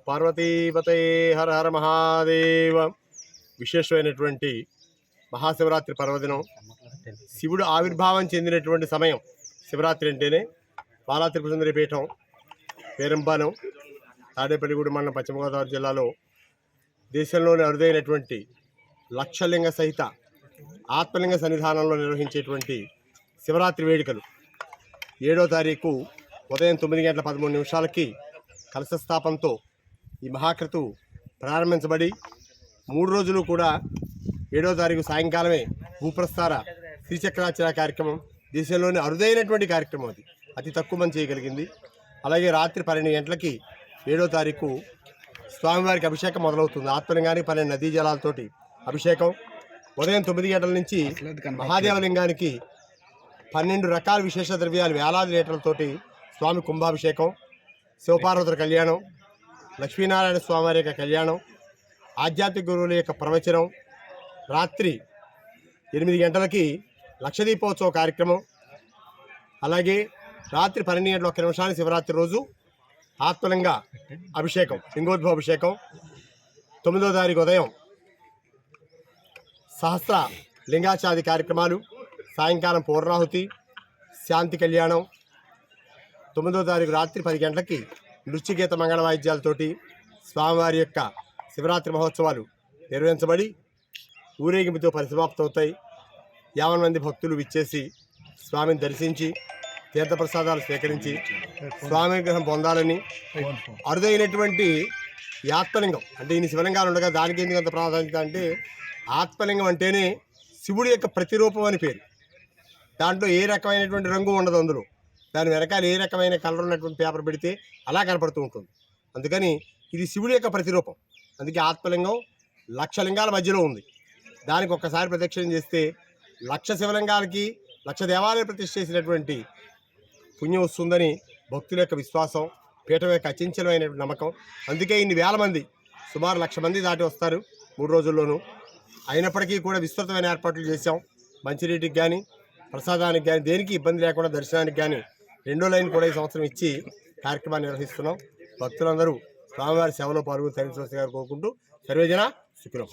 పార్వతీపతయే హర హర మహాదేవ. విశేషమైనటువంటి మహాశివరాత్రి పర్వదినం, శివుడు ఆవిర్భావం చెందినటువంటి సమయం. శివరాత్రి అంటేనే బాలా త్రిపుర సుందరి పీఠం పేరంపాలెం తాడేపల్లిగూడెం మండలం పశ్చిమ గోదావరి జిల్లాలో దేశంలోని అరుదైనటువంటి లక్షలింగ సహిత ఆత్మలింగ సన్నిధానంలో నిర్వహించేటువంటి శివరాత్రి వేడుకలు 7వ తారీఖు ఉదయం 9:13 కలశ స్థాపనతో ఈ మహాక్రతువు ప్రారంభించబడి 3 రోజులు కూడా 7వ తారీఖు సాయంకాలమే భూప్రస్థార శ్రీచక్రార్చన కార్యక్రమం. దేశంలోని అరుదైనటువంటి కార్యక్రమం, అది అతి తక్కువ మంది చేయగలిగింది. అలాగే రాత్రి 12 గంటలకి 7వ తారీఖు స్వామివారికి అభిషేకం మొదలవుతుంది. ఆత్మలింగానికి 12 నదీ జలాలతోటి అభిషేకం. ఉదయం 9 గంటల నుంచి మహాదేవలింగానికి 12 రకాల విశేష ద్రవ్యాలు వేలాది లీటర్లతోటి స్వామి కుంభాభిషేకం, శివపార్వతుల కళ్యాణం, లక్ష్మీనారాయణ స్వామివారి యొక్క కళ్యాణం, ఆధ్యాత్మిక గురువుల యొక్క ప్రవచనం. రాత్రి 8 గంటలకి లక్షదీపోత్సవ కార్యక్రమం. అలాగే రాత్రి 12:01 శివరాత్రి రోజు ఆత్మలింగ అభిషేకం, లింగోద్భవ అభిషేకం. 9వ తారీఖు ఉదయం సహస్ర లింగాచాది కార్యక్రమాలు, సాయంకాలం పూర్ణాహుతి, శాంతి కళ్యాణం. 9వ తారీఖు రాత్రి 10 గంటలకి నృత్యగీత మంగళ వాయిద్యాలతోటి స్వామివారి యొక్క శివరాత్రి మహోత్సవాలు నిర్వహించబడి ఊరేగింపుతో పరిసమాప్తమవుతాయి. 50 మంది భక్తులు విచ్చేసి స్వామిని దర్శించి తీర్థప్రసాదాలు స్వీకరించి స్వామి విగ్రహం పొందాలని. అరుదైనటువంటి ఈ ఆత్మలింగం అంటే ఇన్ని శివలింగాలు ఉండగా దానికి ఎందుకు అంత ప్రాధాన్యత అంటే, ఆత్మలింగం అంటేనే శివుడి యొక్క ప్రతిరూపం అని పేరు. దాంట్లో ఏ రకమైనటువంటి రంగు ఉండదు, అందులో దాని వెనకాల ఏ రకమైన కలర్ ఉన్నటువంటి పేపర్ పెడితే అలా కనపడుతూ ఉంటుంది. అందుకని ఇది శివుడి యొక్క ప్రతిరూపం. అందుకే ఆత్మలింగం 1,00,000 లింగాల మధ్యలో ఉంది. దానికి ఒక్కసారి ప్రదక్షిణం చేస్తే 1,00,000 శివలింగాలకి 1,00,000 దేవాలయాలు ప్రతిష్ఠ చేసినటువంటి పుణ్యం వస్తుందని భక్తుల యొక్క విశ్వాసం, పీఠం యొక్క అచంచలమైనటువంటి నమ్మకం. అందుకే ఇన్ని వేల మంది, సుమారు 1,00,000 మంది దాటి వస్తారు 3 రోజుల్లోనూ. అయినప్పటికీ కూడా విస్తృతమైన ఏర్పాట్లు చేశాం. మంచినీటికి కానీ, ప్రసాదానికి కానీ, దేనికి ఇబ్బంది లేకుండా దర్శనానికి కానీ 2వ లైన్ కూడా ఈ సంవత్సరం ఇచ్చి కార్యక్రమాన్ని నిర్వహిస్తున్నాం. భక్తులందరూ స్వామివారి సేవలో పాల్గొని తరించవలసిగా కోరుకుంటూ సర్వేజన సుఖినో.